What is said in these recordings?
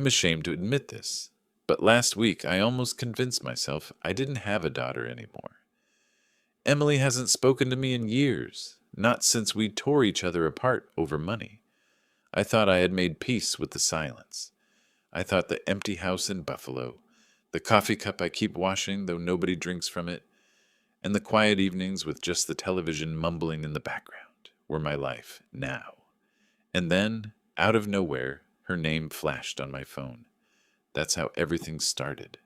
I'm ashamed to admit this, but last week I almost convinced myself I didn't have a daughter anymore. Emily hasn't spoken to me in years, not since we tore each other apart over money. I thought I had made peace with the silence. I thought the empty house in Buffalo, the coffee cup I keep washing though nobody drinks from it, and the quiet evenings with just the television mumbling in the background were my life now. And then, out of nowhere, her name flashed on my phone. That's how everything started.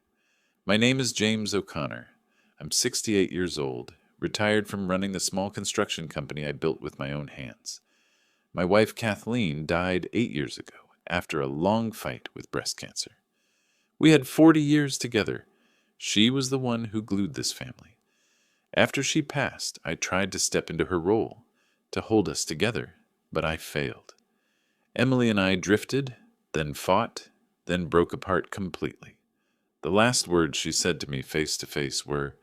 My name is James O'Connor. I'm 68 years old, retired from running the small construction company I built with my own hands. My wife Kathleen died 8 years ago after a long fight with breast cancer. We had 40 years together. She was the one who glued this family. After she passed, I tried to step into her role, to hold us together, but I failed. Emily and I drifted, then fought, then broke apart completely. The last words she said to me face to face were,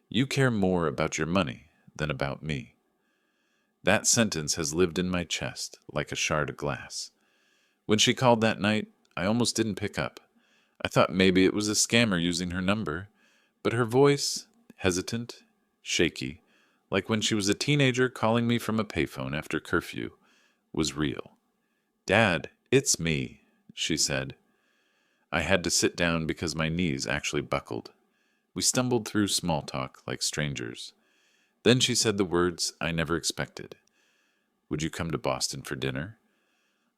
"You care more about your money than about me." That sentence has lived in my chest like a shard of glass. When she called that night, I almost didn't pick up. I thought maybe it was a scammer using her number, but her voice, hesitant, shaky, like when she was a teenager calling me from a payphone after curfew, was real. "Dad, it's me," she said. I had to sit down because my knees actually buckled. We stumbled through small talk like strangers. Then she said the words I never expected. "Would you come to Boston for dinner?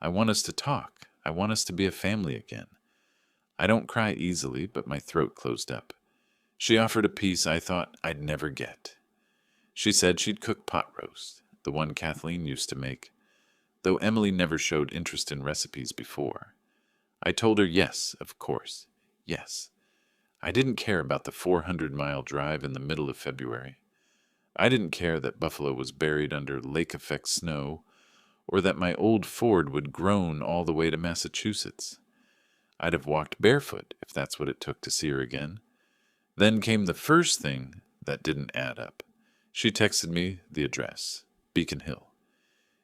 I want us to talk. I want us to be a family again." I don't cry easily, but my throat closed up. She offered a piece I thought I'd never get. She said she'd cook pot roast, the one Kathleen used to make, though Emily never showed interest in recipes before. I told her yes, of course, yes. I didn't care about the 400-mile drive in the middle of February. I didn't care that Buffalo was buried under lake-effect snow, or that my old Ford would groan all the way to Massachusetts. I'd have walked barefoot if that's what it took to see her again. Then came the first thing that didn't add up. She texted me the address, Beacon Hill.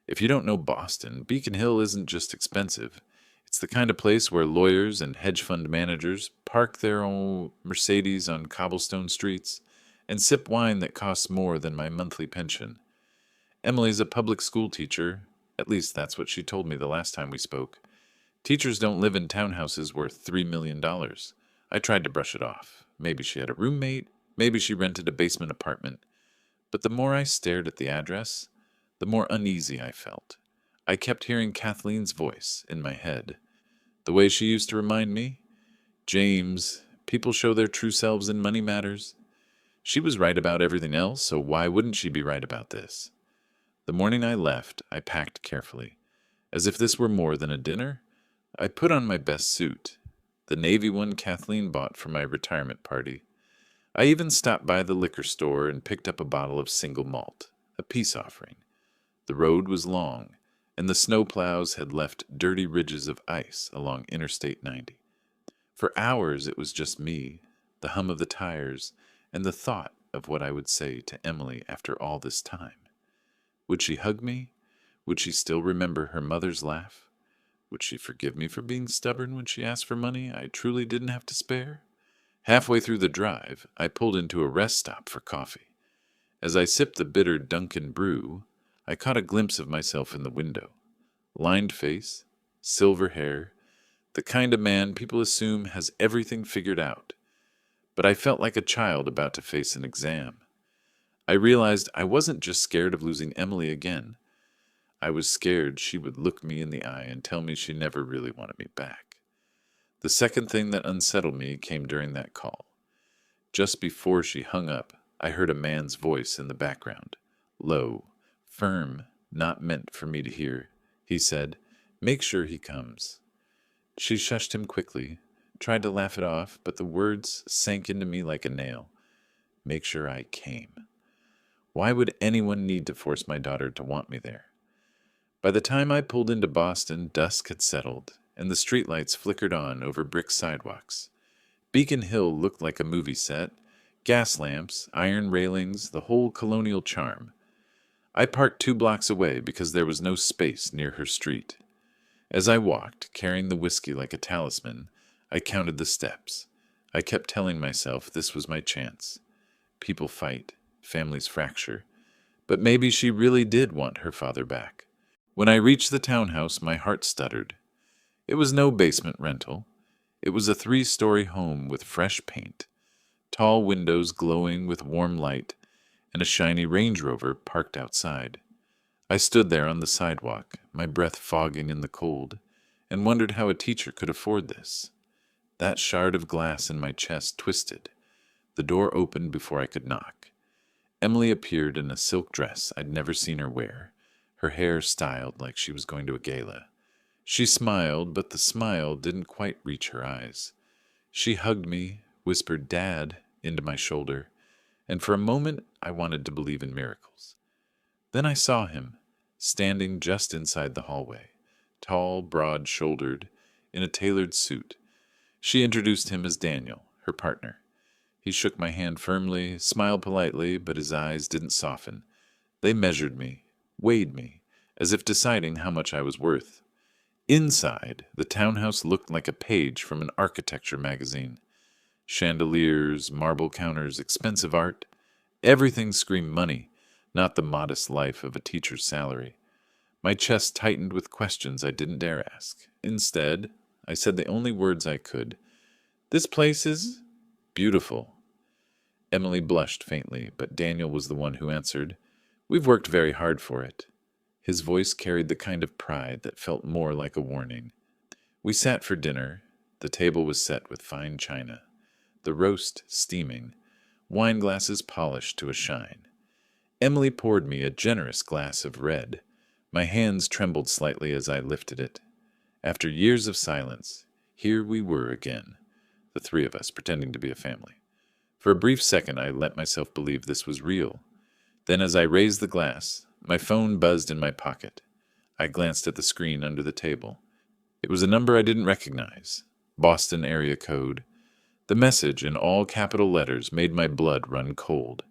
If you don't know Boston, Beacon Hill isn't just expensive. It's the kind of place where lawyers and hedge fund managers park their own Mercedes on cobblestone streets and sip wine that costs more than my monthly pension. Emily's a public school teacher, at least that's what she told me the last time we spoke. Teachers don't live in townhouses worth $3 million. I tried to brush it off. Maybe she had a roommate, maybe she rented a basement apartment. But the more I stared at the address, the more uneasy I felt. I kept hearing Kathleen's voice in my head. The way she used to remind me, "James, people show their true selves in money matters." She was right about everything else, so why wouldn't she be right about this? The morning I left, I packed carefully. As if this were more than a dinner, I put on my best suit, the navy one Kathleen bought for my retirement party. I even stopped by the liquor store and picked up a bottle of single malt, a peace offering. The road was long, and the snowplows had left dirty ridges of ice along Interstate 90. For hours it was just me, the hum of the tires, and the thought of what I would say to Emily after all this time. Would she hug me? Would she still remember her mother's laugh? Would she forgive me for being stubborn when she asked for money I truly didn't have to spare? Halfway through the drive, I pulled into a rest stop for coffee. As I sipped the bitter Dunkin' brew, I caught a glimpse of myself in the window. Lined face, silver hair, the kind of man people assume has everything figured out. But I felt like a child about to face an exam. I realized I wasn't just scared of losing Emily again. I was scared she would look me in the eye and tell me she never really wanted me back. The second thing that unsettled me came during that call. Just before she hung up, I heard a man's voice in the background. Low, firm, not meant for me to hear. He said, "Make sure he comes." She shushed him quickly, tried to laugh it off, but the words sank into me like a nail. Make sure I came. Why would anyone need to force my daughter to want me there? By the time I pulled into Boston, dusk had settled, and the streetlights flickered on over brick sidewalks. Beacon Hill looked like a movie set. Gas lamps, iron railings, the whole colonial charm. I parked 2 blocks away because there was no space near her street. As I walked, carrying the whiskey like a talisman, I counted the steps. I kept telling myself this was my chance. People fight, families fracture, but maybe she really did want her father back. When I reached the townhouse, my heart stuttered. It was no basement rental. It was a 3-story home with fresh paint, tall windows glowing with warm light, and a shiny Range Rover parked outside. I stood there on the sidewalk, my breath fogging in the cold, and wondered how a teacher could afford this. That shard of glass in my chest twisted. The door opened before I could knock. Emily appeared in a silk dress I'd never seen her wear, her hair styled like she was going to a gala. She smiled, but the smile didn't quite reach her eyes. She hugged me, whispered "Dad" into my shoulder, and for a moment I wanted to believe in miracles. Then I saw him, standing just inside the hallway, tall, broad-shouldered, in a tailored suit. She introduced him as Daniel, her partner. He shook my hand firmly, smiled politely, but his eyes didn't soften. They measured me, weighed me, as if deciding how much I was worth. Inside, the townhouse looked like a page from an architecture magazine. Chandeliers, marble counters, expensive art. Everything screamed money, not the modest life of a teacher's salary. My chest tightened with questions I didn't dare ask. Instead, I said the only words I could. "This place is beautiful." Emily blushed faintly, but Daniel was the one who answered, "We've worked very hard for it." His voice carried the kind of pride that felt more like a warning. We sat for dinner. The table was set with fine china, the roast steaming, wine glasses polished to a shine. Emily poured me a generous glass of red. My hands trembled slightly as I lifted it. After years of silence, here we were again, the three of us pretending to be a family. For a brief second, I let myself believe this was real. Then as I raised the glass, my phone buzzed in my pocket. I glanced at the screen under the table. It was a number I didn't recognize, Boston area code. The message in all capital letters made my blood run cold.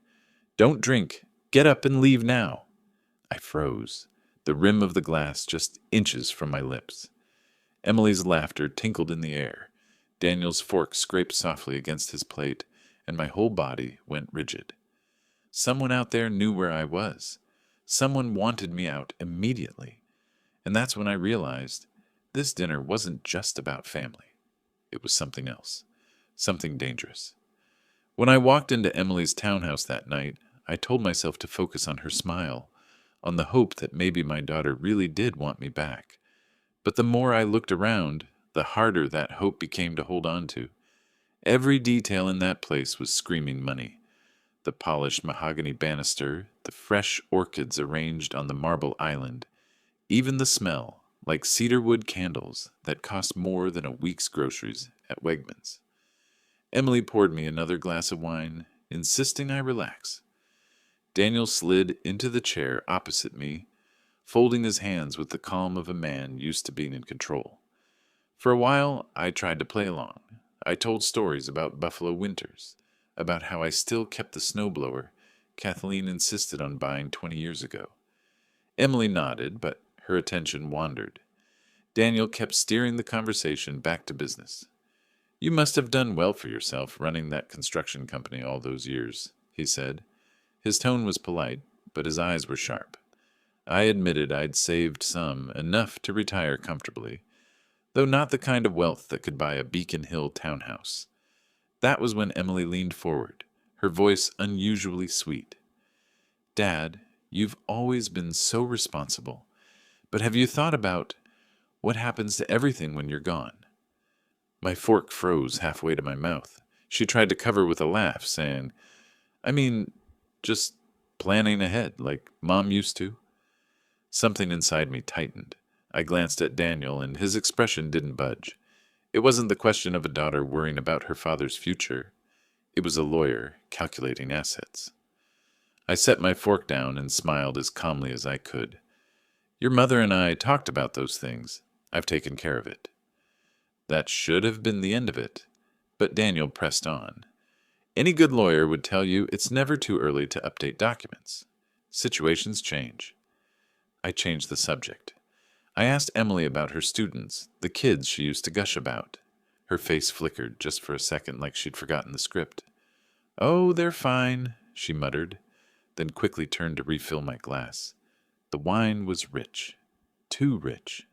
"Don't drink. Get up and leave now." I froze, the rim of the glass just inches from my lips. Emily's laughter tinkled in the air. Daniel's fork scraped softly against his plate, and my whole body went rigid. Someone out there knew where I was. Someone wanted me out immediately. And that's when I realized this dinner wasn't just about family. It was something else, something dangerous. When I walked into Emily's townhouse that night, I told myself to focus on her smile, on the hope that maybe my daughter really did want me back. But the more I looked around, the harder that hope became to hold on to. Every detail in that place was screaming money. The polished mahogany banister, the fresh orchids arranged on the marble island, even the smell, like cedarwood candles that cost more than a week's groceries at Wegmans. Emily poured me another glass of wine, insisting I relax. Daniel slid into the chair opposite me, folding his hands with the calm of a man used to being in control. For a while, I tried to play along. I told stories about Buffalo winters, about how I still kept the snowblower Kathleen insisted on buying 20 years ago. Emily nodded, but her attention wandered. Daniel kept steering the conversation back to business. "You must have done well for yourself running that construction company all those years," he said. His tone was polite, but his eyes were sharp. I admitted I'd saved some, enough to retire comfortably, though not the kind of wealth that could buy a Beacon Hill townhouse. That was when Emily leaned forward, her voice unusually sweet. "Dad, you've always been so responsible, but have you thought about what happens to everything when you're gone?" My fork froze halfway to my mouth. She tried to cover with a laugh, saying, "I mean, just planning ahead, like Mom used to." Something inside me tightened. I glanced at Daniel, and his expression didn't budge. It wasn't the question of a daughter worrying about her father's future. It was a lawyer calculating assets. I set my fork down and smiled as calmly as I could. "Your mother and I talked about those things. I've taken care of it." That should have been the end of it, but Daniel pressed on. "Any good lawyer would tell you it's never too early to update documents. Situations change." I changed the subject. I asked Emily about her students, the kids she used to gush about. Her face flickered just for a second like she'd forgotten the script. "Oh, they're fine," she muttered, then quickly turned to refill my glass. The wine was rich. Too rich.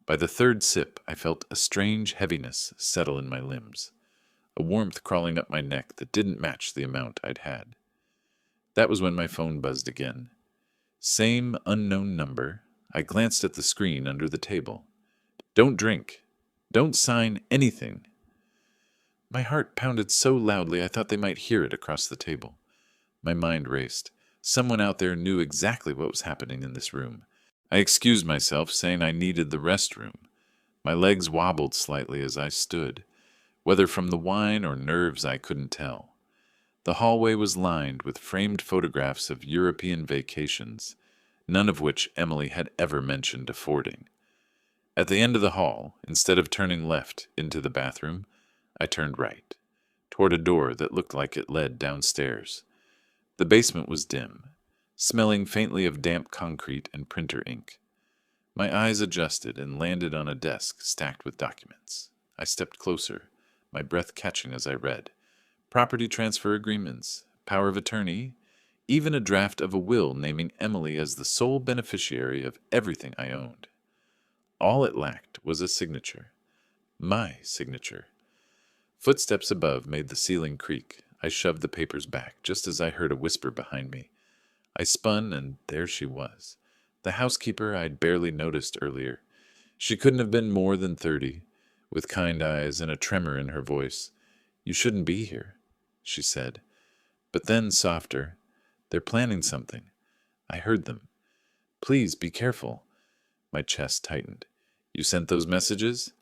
By the third sip, I felt a strange heaviness settle in my limbs, a warmth crawling up my neck that didn't match the amount I'd had. That was when my phone buzzed again. Same unknown number. I glanced at the screen under the table. "Don't drink. Don't sign anything." My heart pounded so loudly I thought they might hear it across the table. My mind raced. Someone out there knew exactly what was happening in this room. I excused myself, saying I needed the restroom. My legs wobbled slightly as I stood, whether from the wine or nerves I couldn't tell. The hallway was lined with framed photographs of European vacations, none of which Emily had ever mentioned affording. At the end of the hall, instead of turning left into the bathroom, I turned right, toward a door that looked like it led downstairs. The basement was dim, smelling faintly of damp concrete and printer ink. My eyes adjusted and landed on a desk stacked with documents. I stepped closer, my breath catching as I read. Property transfer agreements, power of attorney, even a draft of a will naming Emily as the sole beneficiary of everything I owned. All it lacked was a signature. My signature. Footsteps above made the ceiling creak. I shoved the papers back, just as I heard a whisper behind me. I spun, and there she was. The housekeeper I'd barely noticed earlier. She couldn't have been more than 30, with kind eyes and a tremor in her voice. "You shouldn't be here," she said. But then, softer, "They're planning something. I heard them. Please be careful." My chest tightened. "You sent those messages?"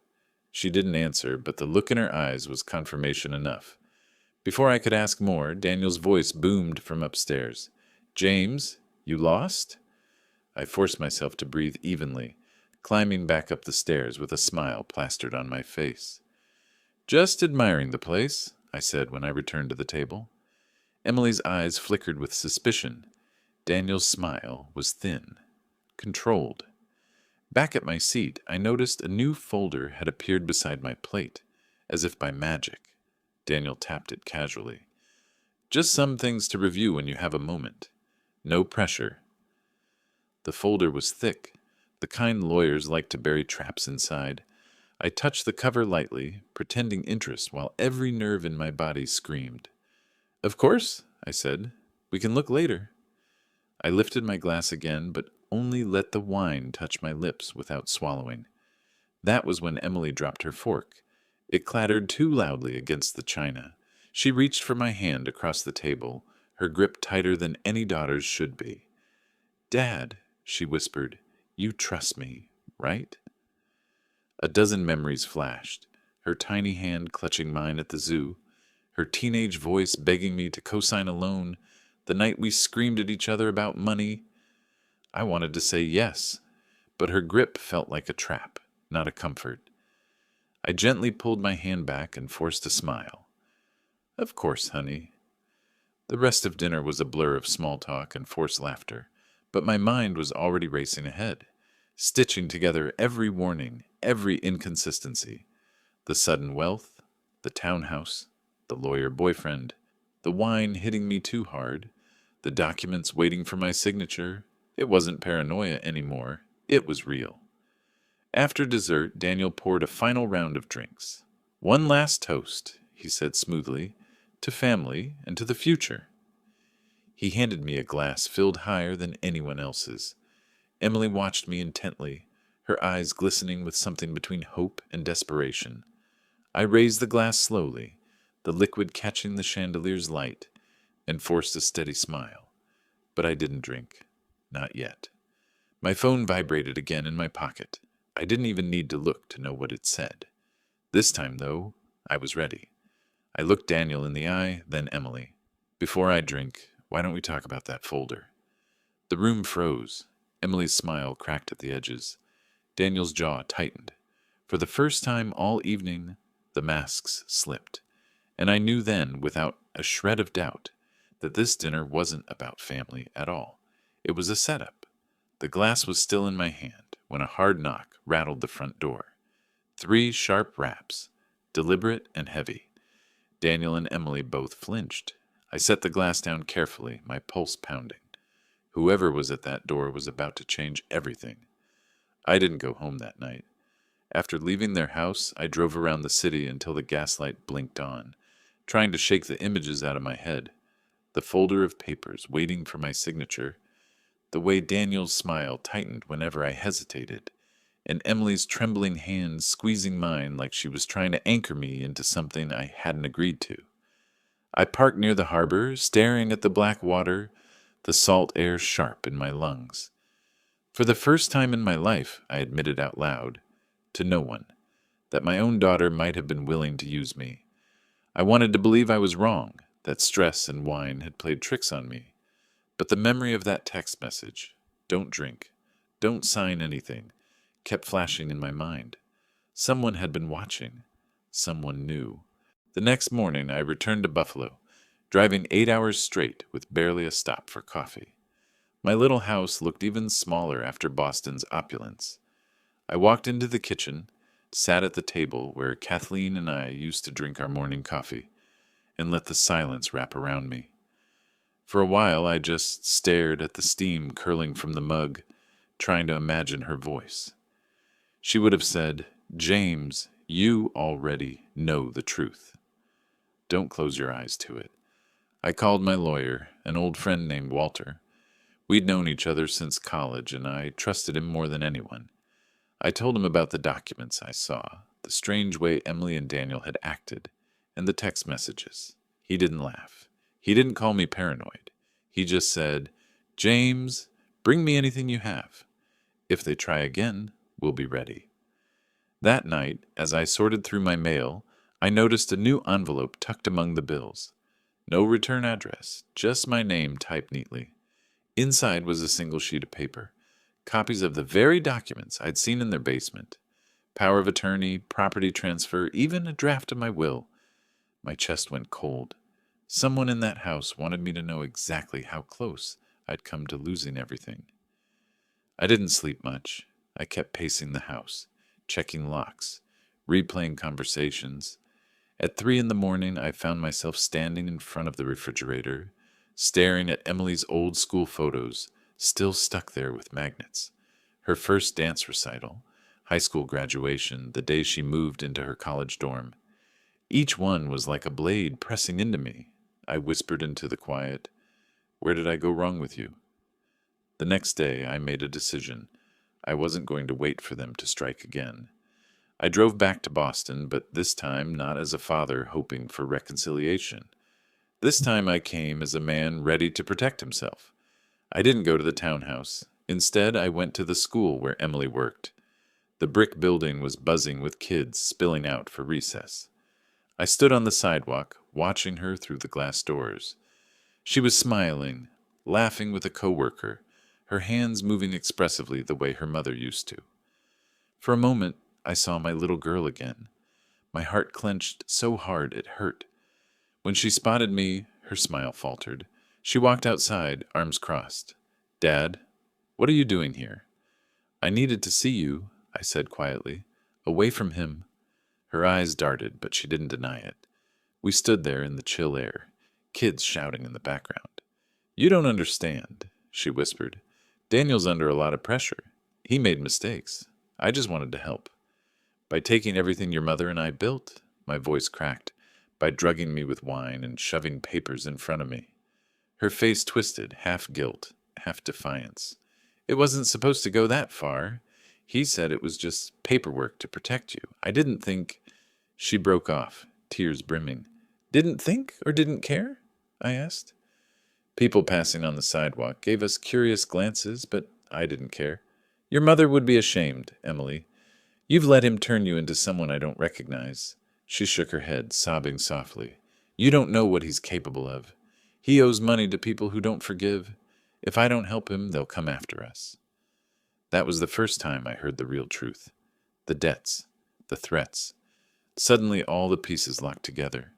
She didn't answer, but the look in her eyes was confirmation enough. Before I could ask more, Daniel's voice boomed from upstairs. "James, you lost?" I forced myself to breathe evenly, climbing back up the stairs with a smile plastered on my face. "Just admiring the place," I said when I returned to the table. Emily's eyes flickered with suspicion. Daniel's smile was thin, controlled. Back at my seat, I noticed a new folder had appeared beside my plate, as if by magic. Daniel tapped it casually. "Just some things to review when you have a moment. No pressure." The folder was thick, the kind lawyers like to bury traps inside. I touched the cover lightly, pretending interest while every nerve in my body screamed. "Of course," I said. "We can look later." I lifted my glass again, but only let the wine touch my lips without swallowing. That was when Emily dropped her fork. It clattered too loudly against the china. She reached for my hand across the table, her grip tighter than any daughter's should be. "Dad," she whispered, "you trust me, right?" A dozen memories flashed, her tiny hand clutching mine at the zoo, her teenage voice begging me to co-sign a loan, the night we screamed at each other about money. I wanted to say yes, but her grip felt like a trap, not a comfort. I gently pulled my hand back and forced a smile. "Of course, honey." The rest of dinner was a blur of small talk and forced laughter, but my mind was already racing ahead, stitching together every warning, every inconsistency. The sudden wealth, the townhouse, the lawyer boyfriend, the wine hitting me too hard, the documents waiting for my signature. It wasn't paranoia anymore. It was real. After dessert, Daniel poured a final round of drinks. "One last toast," he said smoothly, "to family and to the future." He handed me a glass filled higher than anyone else's. Emily watched me intently, her eyes glistening with something between hope and desperation. I raised the glass slowly, the liquid catching the chandelier's light, and forced a steady smile. But I didn't drink. Not yet. My phone vibrated again in my pocket. I didn't even need to look to know what it said. This time, though, I was ready. I looked Daniel in the eye, then Emily. "Before I drink, why don't we talk about that folder?" The room froze. Emily's smile cracked at the edges. Daniel's jaw tightened. For the first time all evening, the masks slipped. And I knew then, without a shred of doubt, that this dinner wasn't about family at all. It was a setup. The glass was still in my hand, when a hard knock rattled the front door. 3 sharp raps, deliberate and heavy. Daniel and Emily both flinched. I set the glass down carefully, my pulse pounding. Whoever was at that door was about to change everything. I didn't go home that night. After leaving their house, I drove around the city until the gaslight blinked on, trying to shake the images out of my head. The folder of papers waiting for my signature, the way Daniel's smile tightened whenever I hesitated, and Emily's trembling hand squeezing mine like she was trying to anchor me into something I hadn't agreed to. I parked near the harbor, staring at the black water, the salt air sharp in my lungs. For the first time in my life, I admitted out loud, to no one, that my own daughter might have been willing to use me. I wanted to believe I was wrong, that stress and wine had played tricks on me. But the memory of that text message, "Don't drink, don't sign anything," kept flashing in my mind. Someone had been watching. Someone knew. The next morning, I returned to Buffalo, driving 8 hours straight with barely a stop for coffee. My little house looked even smaller after Boston's opulence. I walked into the kitchen, sat at the table where Kathleen and I used to drink our morning coffee, and let the silence wrap around me. For a while, I just stared at the steam curling from the mug, trying to imagine her voice. She would have said, "James, you already know the truth. Don't close your eyes to it." I called my lawyer, an old friend named Walter. We'd known each other since college, and I trusted him more than anyone. I told him about the documents I saw, the strange way Emily and Daniel had acted, and the text messages. He didn't laugh. He didn't call me paranoid. He just said, "James, bring me anything you have. If they try again, we'll be ready." That night, as I sorted through my mail, I noticed a new envelope tucked among the bills. No return address, just my name typed neatly. Inside was a single sheet of paper, copies of the very documents I'd seen in their basement. Power of attorney, property transfer, even a draft of my will. My chest went cold. Someone in that house wanted me to know exactly how close I'd come to losing everything. I didn't sleep much. I kept pacing the house, checking locks, replaying conversations. At 3 a.m, I found myself standing in front of the refrigerator, staring at Emily's old school photos, still stuck there with magnets. Her first dance recital, high school graduation, the day she moved into her college dorm. Each one was like a blade pressing into me. I whispered into the quiet, "Where did I go wrong with you?" The next day, I made a decision. I wasn't going to wait for them to strike again. I drove back to Boston, but this time not as a father hoping for reconciliation. This time I came as a man ready to protect himself. I didn't go to the townhouse. Instead, I went to the school where Emily worked. The brick building was buzzing with kids spilling out for recess. I stood on the sidewalk, watching her through the glass doors. She was smiling, laughing with a coworker, her hands moving expressively the way her mother used to. For a moment, I saw my little girl again. My heart clenched so hard it hurt. When she spotted me, her smile faltered. She walked outside, arms crossed. "Dad, what are you doing here?" "I needed to see you," I said quietly. "Away from him." Her eyes darted, but she didn't deny it. We stood there in the chill air, kids shouting in the background. "You don't understand," she whispered. "Daniel's under a lot of pressure. He made mistakes. I just wanted to help. By taking everything your mother and I built," my voice cracked, "by drugging me with wine and shoving papers in front of me." Her face twisted, half guilt, half defiance. "It wasn't supposed to go that far. He said it was just paperwork to protect you. I didn't think—" She broke off, tears brimming. "Didn't think or didn't care?" I asked. People passing on the sidewalk gave us curious glances, but I didn't care. "Your mother would be ashamed, Emily. You've let him turn you into someone I don't recognize." She shook her head, sobbing softly. "You don't know what he's capable of. He owes money to people who don't forgive. If I don't help him, they'll come after us." That was the first time I heard the real truth. The debts, the threats. Suddenly all the pieces locked together.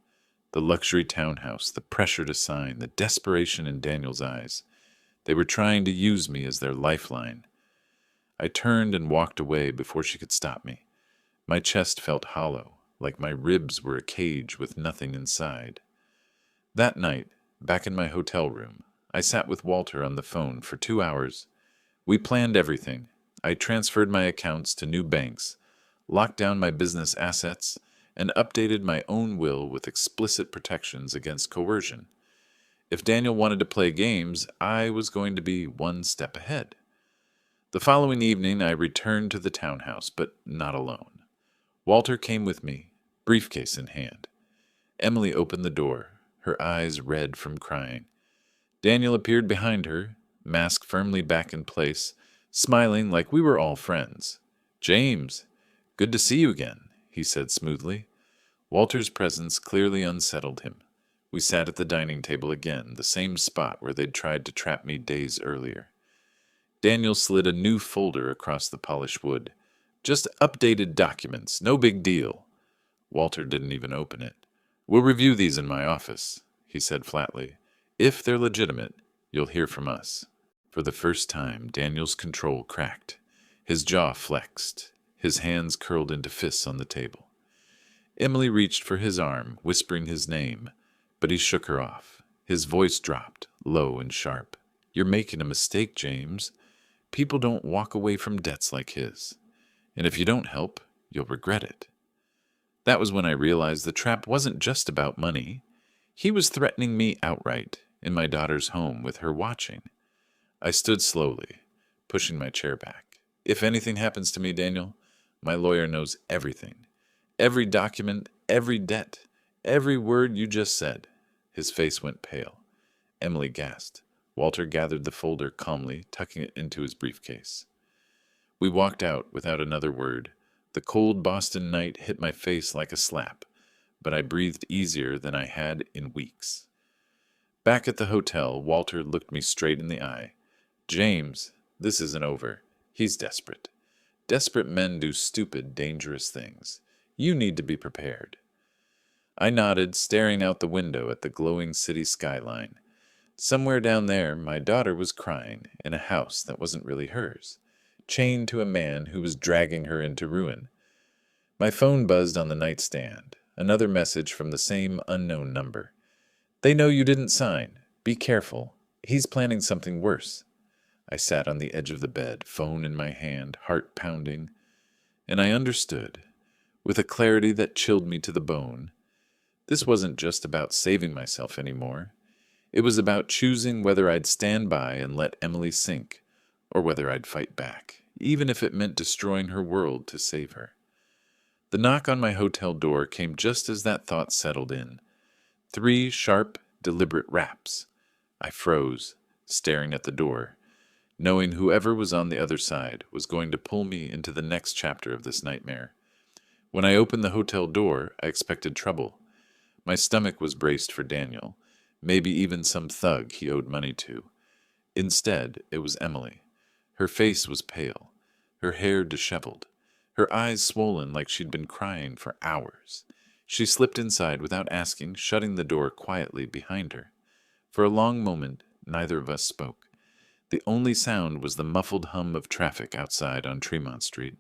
The luxury townhouse, the pressure to sign, the desperation in Daniel's eyes. They were trying to use me as their lifeline. I turned and walked away before she could stop me. My chest felt hollow, like my ribs were a cage with nothing inside. That night, back in my hotel room, I sat with Walter on the phone for 2 hours. We planned everything. I transferred my accounts to new banks, locked down my business assets, and updated my own will with explicit protections against coercion. If Daniel wanted to play games, I was going to be one step ahead. The following evening, I returned to the townhouse, but not alone. Walter came with me, briefcase in hand. Emily opened the door, her eyes red from crying. Daniel appeared behind her, mask firmly back in place, smiling like we were all friends. "James, good to see you again," he said smoothly. Walter's presence clearly unsettled him. We sat at the dining table again, the same spot where they'd tried to trap me days earlier. Daniel slid a new folder across the polished wood. "Just updated documents, no big deal." Walter didn't even open it. "We'll review these in my office," he said flatly. "If they're legitimate, you'll hear from us." For the first time, Daniel's control cracked. His jaw flexed. His hands curled into fists on the table. Emily reached for his arm, whispering his name, but he shook her off. His voice dropped, low and sharp. "You're making a mistake, James. People don't walk away from debts like his. And if you don't help, you'll regret it." That was when I realized the trap wasn't just about money. He was threatening me outright, in my daughter's home with her watching. I stood slowly, pushing my chair back. "If anything happens to me, Daniel, my lawyer knows everything. Every document, every debt, every word you just said." His face went pale. Emily gasped. Walter gathered the folder calmly, tucking it into his briefcase. We walked out without another word. The cold Boston night hit my face like a slap, but I breathed easier than I had in weeks. Back at the hotel, Walter looked me straight in the eye. "James, this isn't over. He's desperate. Desperate men do stupid, dangerous things. You need to be prepared." I nodded, staring out the window at the glowing city skyline. Somewhere down there, my daughter was crying in a house that wasn't really hers, chained to a man who was dragging her into ruin. My phone buzzed on the nightstand, another message from the same unknown number. "They know you didn't sign. Be careful. He's planning something worse." I sat on the edge of the bed, phone in my hand, heart pounding, and I understood, with a clarity that chilled me to the bone. This wasn't just about saving myself anymore. It was about choosing whether I'd stand by and let Emily sink, or whether I'd fight back, even if it meant destroying her world to save her. The knock on my hotel door came just as that thought settled in. 3 sharp, deliberate raps. I froze, staring at the door, knowing whoever was on the other side was going to pull me into the next chapter of this nightmare. When I opened the hotel door, I expected trouble. My stomach was braced for Daniel, maybe even some thug he owed money to. Instead, it was Emily. Her face was pale, her hair disheveled, her eyes swollen like she'd been crying for hours. She slipped inside without asking, shutting the door quietly behind her. For a long moment, neither of us spoke. The only sound was the muffled hum of traffic outside on Tremont Street.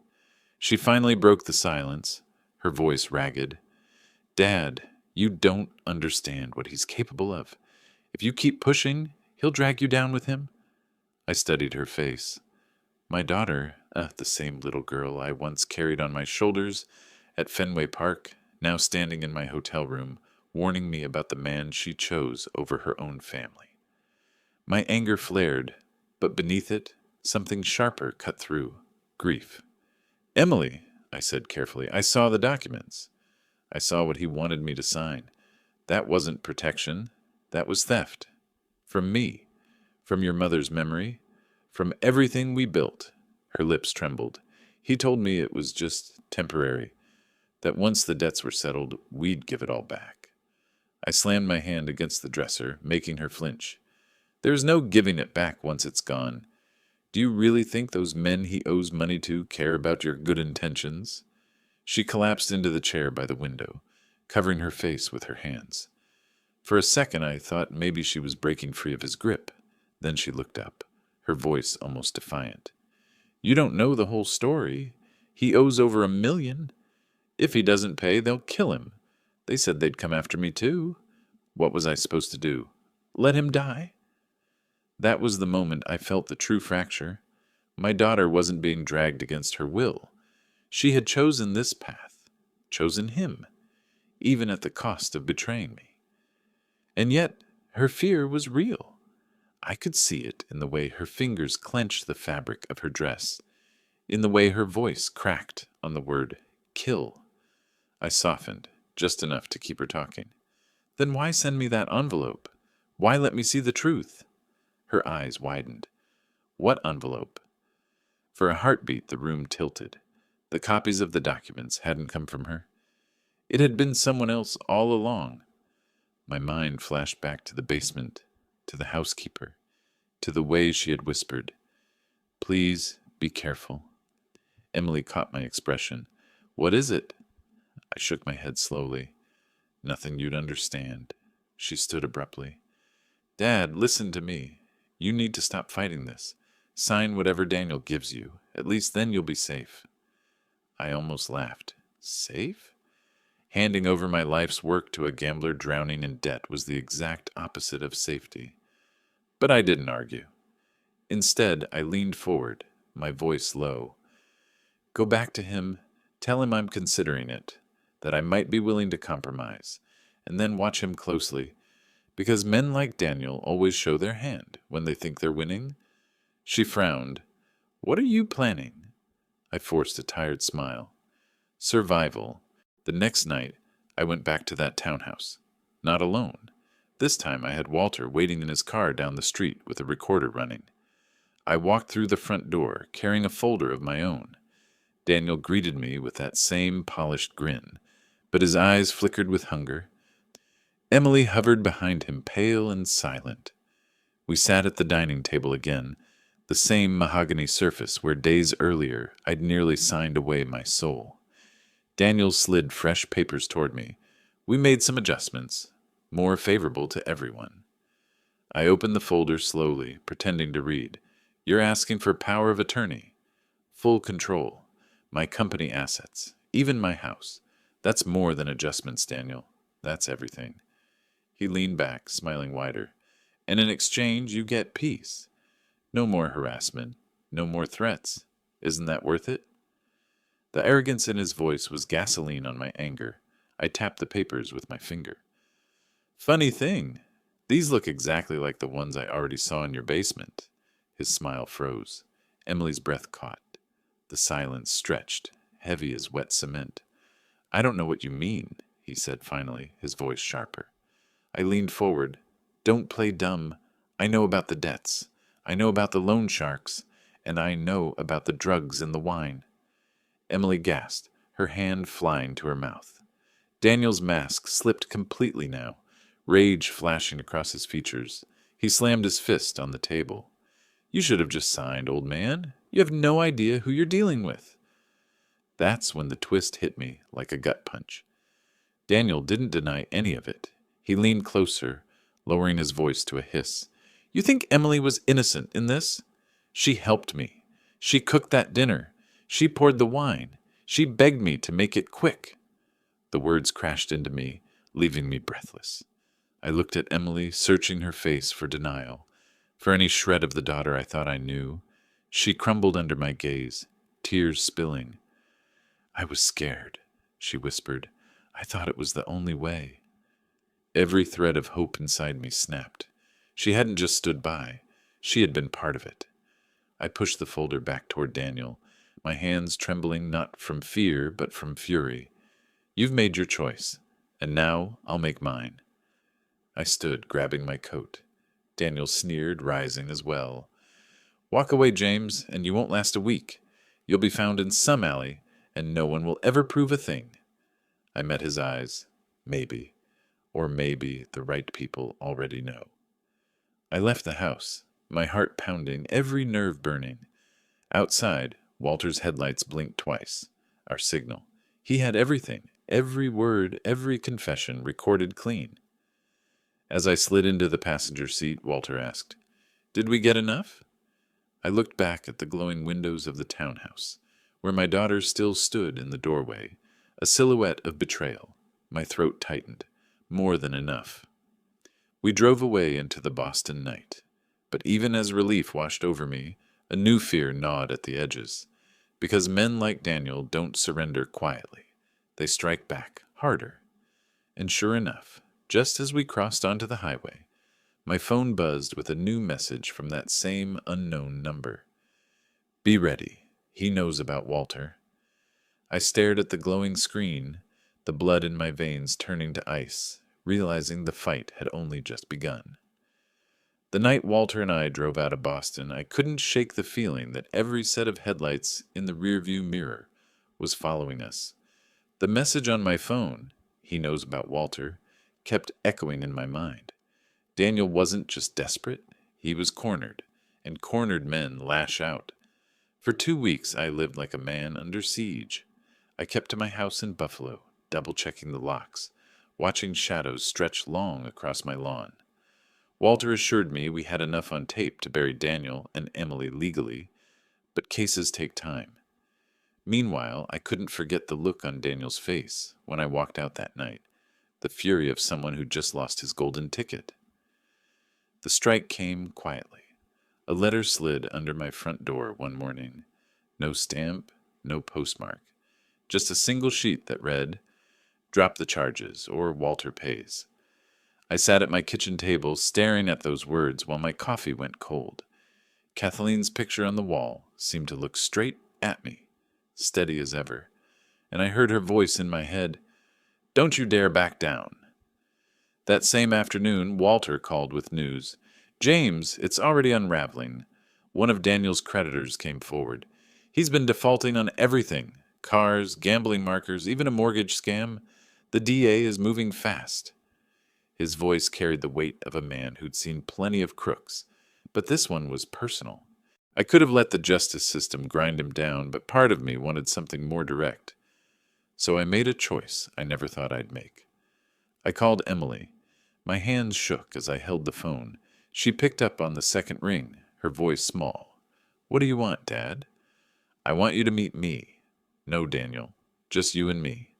She finally broke the silence, her voice ragged. "Dad, you don't understand what he's capable of. If you keep pushing, he'll drag you down with him." I studied her face. My daughter, the same little girl I once carried on my shoulders at Fenway Park, now standing in my hotel room, warning me about the man she chose over her own family. My anger flared, but beneath it, something sharper cut through. Grief. "Emily," I said carefully, "I saw the documents. I saw what he wanted me to sign. That wasn't protection. That was theft. From me. From your mother's memory. From everything we built." Her lips trembled. "He told me it was just temporary. That once the debts were settled, we'd give it all back." I slammed my hand against the dresser, making her flinch. "There's no giving it back once it's gone. Do you really think those men he owes money to care about your good intentions?" She collapsed into the chair by the window, covering her face with her hands. For a second I thought maybe she was breaking free of his grip. Then she looked up, her voice almost defiant. You don't know the whole story. He owes over $1 million. If he doesn't pay, they'll kill him. They said they'd come after me too. What was I supposed to do? Let him die? That was the moment I felt the true fracture. My daughter wasn't being dragged against her will. She had chosen this path, chosen him, even at the cost of betraying me. And yet, her fear was real. I could see it in the way her fingers clenched the fabric of her dress, in the way her voice cracked on the word kill. I softened, just enough to keep her talking. Then why send me that envelope? Why let me see the truth? Her eyes widened. What envelope? For a heartbeat, the room tilted. The copies of the documents hadn't come from her. It had been someone else all along. My mind flashed back to the basement, to the housekeeper, to the way she had whispered, "Please be careful." Emily caught my expression. "What is it?" I shook my head slowly. "Nothing you'd understand." She stood abruptly. "Dad, listen to me. You need to stop fighting this. Sign whatever Daniel gives you. At least then you'll be safe." I almost laughed. Safe? Handing over my life's work to a gambler drowning in debt was the exact opposite of safety. But I didn't argue. Instead, I leaned forward, my voice low. "Go back to him, tell him I'm considering it, that I might be willing to compromise, and then watch him closely, because men like Daniel always show their hand when they think they're winning." She frowned. "What are you planning?" I forced a tired smile. Survival. The next night, I went back to that townhouse. Not alone. This time I had Walter waiting in his car down the street with a recorder running. I walked through the front door, carrying a folder of my own. Daniel greeted me with that same polished grin, but his eyes flickered with hunger. Emily hovered behind him, pale and silent. We sat at the dining table again, the same mahogany surface where days earlier I'd nearly signed away my soul. Daniel slid fresh papers toward me. We made some adjustments, more favorable to everyone. I opened the folder slowly, pretending to read. "You're asking for power of attorney. Full control. My company assets. Even my house. That's more than adjustments, Daniel. That's everything." He leaned back, smiling wider. "And in exchange, you get peace. No more harassment. No more threats. Isn't that worth it?" The arrogance in his voice was gasoline on my anger. I tapped the papers with my finger. "Funny thing. These look exactly like the ones I already saw in your basement." His smile froze. Emily's breath caught. The silence stretched, heavy as wet cement. "I don't know what you mean," he said finally, his voice sharper. I leaned forward. "Don't play dumb. I know about the debts. I know about the loan sharks. And I know about the drugs and the wine." Emily gasped, her hand flying to her mouth. Daniel's mask slipped completely now, rage flashing across his features. He slammed his fist on the table. "You should have just signed, old man. You have no idea who you're dealing with." That's when the twist hit me like a gut punch. Daniel didn't deny any of it. He leaned closer, lowering his voice to a hiss. "You think Emily was innocent in this? She helped me. She cooked that dinner. She poured the wine. She begged me to make it quick." The words crashed into me, leaving me breathless. I looked at Emily, searching her face for denial, for any shred of the daughter I thought I knew. She crumbled under my gaze, tears spilling. "I was scared," she whispered. "I thought it was the only way." Every thread of hope inside me snapped. She hadn't just stood by. She had been part of it. I pushed the folder back toward Daniel, my hands trembling not from fear but from fury. "You've made your choice, and now I'll make mine." I stood, grabbing my coat. Daniel sneered, rising as well. "Walk away, James, and you won't last a week. You'll be found in some alley, and no one will ever prove a thing." I met his eyes. Maybe. Or maybe the right people already know. I left the house, my heart pounding, every nerve burning. Outside, Walter's headlights blinked twice. Our signal. He had everything, every word, every confession recorded clean. As I slid into the passenger seat, Walter asked, "Did we get enough?" I looked back at the glowing windows of the townhouse, where my daughter still stood in the doorway, a silhouette of betrayal. My throat tightened. More than enough. We drove away into the Boston night, but even as relief washed over me, a new fear gnawed at the edges, because men like Daniel don't surrender quietly. They strike back, harder. And sure enough, just as we crossed onto the highway, my phone buzzed with a new message from that same unknown number. Be ready. He knows about Walter. I stared at the glowing screen, the blood in my veins turning to ice, realizing the fight had only just begun. The night Walter and I drove out of Boston, I couldn't shake the feeling that every set of headlights in the rearview mirror was following us. The message on my phone, he knows about Walter, kept echoing in my mind. Daniel wasn't just desperate, he was cornered, and cornered men lash out. For 2 weeks I lived like a man under siege. I kept to my house in Buffalo, double-checking the locks, watching shadows stretch long across my lawn. Walter assured me we had enough on tape to bury Daniel and Emily legally, but cases take time. Meanwhile, I couldn't forget the look on Daniel's face when I walked out that night, the fury of someone who just lost his golden ticket. The strike came quietly. A letter slid under my front door one morning. No stamp, no postmark. Just a single sheet that read, "Drop the charges, or Walter pays." I sat at my kitchen table staring at those words while my coffee went cold. Kathleen's picture on the wall seemed to look straight at me, steady as ever, and I heard her voice in my head, "Don't you dare back down." That same afternoon, Walter called with news. "James, it's already unraveling." One of Daniel's creditors came forward. "He's been defaulting on everything. Cars, gambling markers, even a mortgage scam. The DA is moving fast." His voice carried the weight of a man who'd seen plenty of crooks, but this one was personal. I could have let the justice system grind him down, but part of me wanted something more direct. So I made a choice I never thought I'd make. I called Emily. My hands shook as I held the phone. She picked up on the second ring, her voice small. "What do you want, Dad?" "I want you to meet me." "No, Daniel. Just you and me."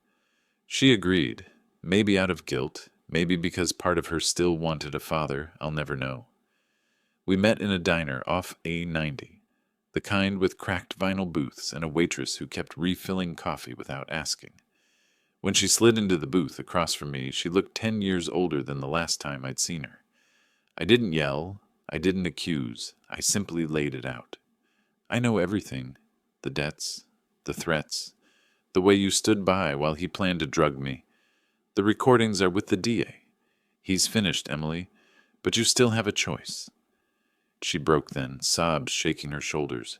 She agreed, maybe out of guilt, maybe because part of her still wanted a father, I'll never know. We met in a diner off A90, the kind with cracked vinyl booths and a waitress who kept refilling coffee without asking. When she slid into the booth across from me, she looked 10 years older than the last time I'd seen her. I didn't yell, I didn't accuse, I simply laid it out. "I know everything, the debts, the threats, the way you stood by while he planned to drug me. The recordings are with the DA. He's finished, Emily, but you still have a choice." She broke then, sobs shaking her shoulders.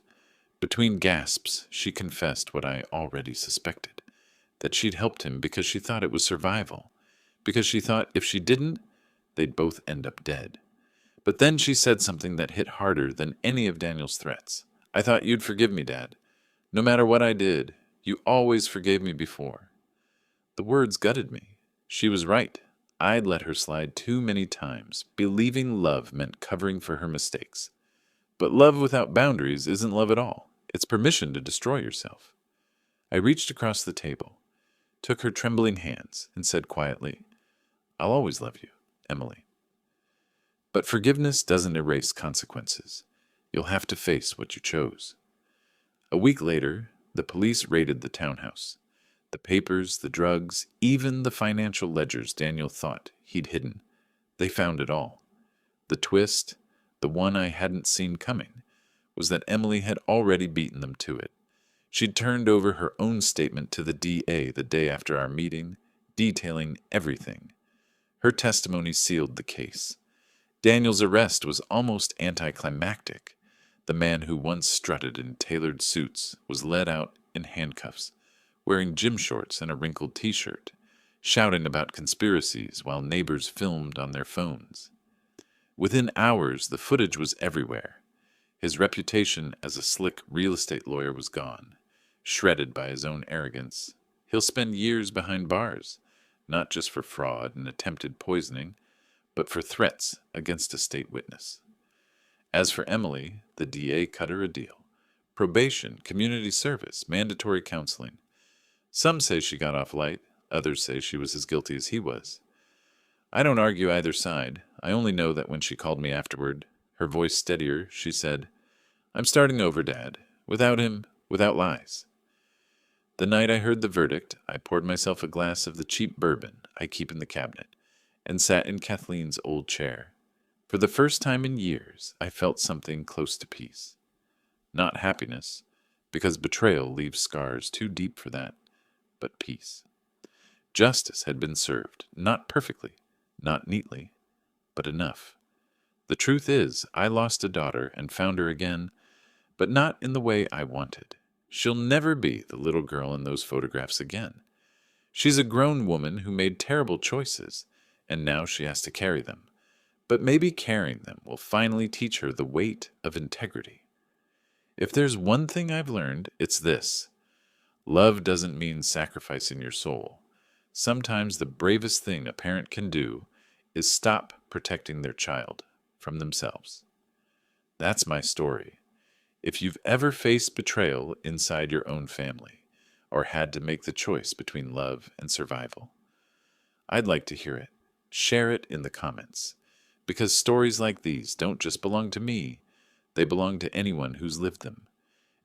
Between gasps, she confessed what I already suspected, that she'd helped him because she thought it was survival, because she thought if she didn't, they'd both end up dead. But then she said something that hit harder than any of Daniel's threats. "I thought you'd forgive me, Dad. No matter what I did, you always forgave me before." The words gutted me. She was right. I'd let her slide too many times, believing love meant covering for her mistakes. But love without boundaries isn't love at all. It's permission to destroy yourself. I reached across the table, took her trembling hands, and said quietly, "I'll always love you, Emily. But forgiveness doesn't erase consequences. You'll have to face what you chose." A week later, the police raided the townhouse. The papers, the drugs, even the financial ledgers Daniel thought he'd hidden. They found it all. The twist, the one I hadn't seen coming, was that Emily had already beaten them to it. She'd turned over her own statement to the DA the day after our meeting, detailing everything. Her testimony sealed the case. Daniel's arrest was almost anticlimactic. The man who once strutted in tailored suits was led out in handcuffs, wearing gym shorts and a wrinkled t-shirt, shouting about conspiracies while neighbors filmed on their phones. Within hours, the footage was everywhere. His reputation as a slick real estate lawyer was gone, shredded by his own arrogance. He'll spend years behind bars, not just for fraud and attempted poisoning, but for threats against a state witness. As for Emily, the DA cut her a deal. Probation, community service, mandatory counseling. Some say she got off light, others say she was as guilty as he was. I don't argue either side. I only know that when she called me afterward, her voice steadier, she said, "I'm starting over, Dad. Without him, without lies." The night I heard the verdict, I poured myself a glass of the cheap bourbon I keep in the cabinet and sat in Kathleen's old chair. For the first time in years, I felt something close to peace. Not happiness, because betrayal leaves scars too deep for that, but peace. Justice had been served, not perfectly, not neatly, but enough. The truth is, I lost a daughter and found her again, but not in the way I wanted. She'll never be the little girl in those photographs again. She's a grown woman who made terrible choices, and now she has to carry them. But maybe carrying them will finally teach her the weight of integrity. If there's one thing I've learned, it's this. Love doesn't mean sacrificing your soul. Sometimes the bravest thing a parent can do is stop protecting their child from themselves. That's my story. If you've ever faced betrayal inside your own family, or had to make the choice between love and survival, I'd like to hear it. Share it in the comments. Because stories like these don't just belong to me, they belong to anyone who's lived them.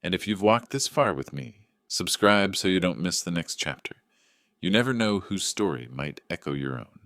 And if you've walked this far with me, subscribe so you don't miss the next chapter. You never know whose story might echo your own.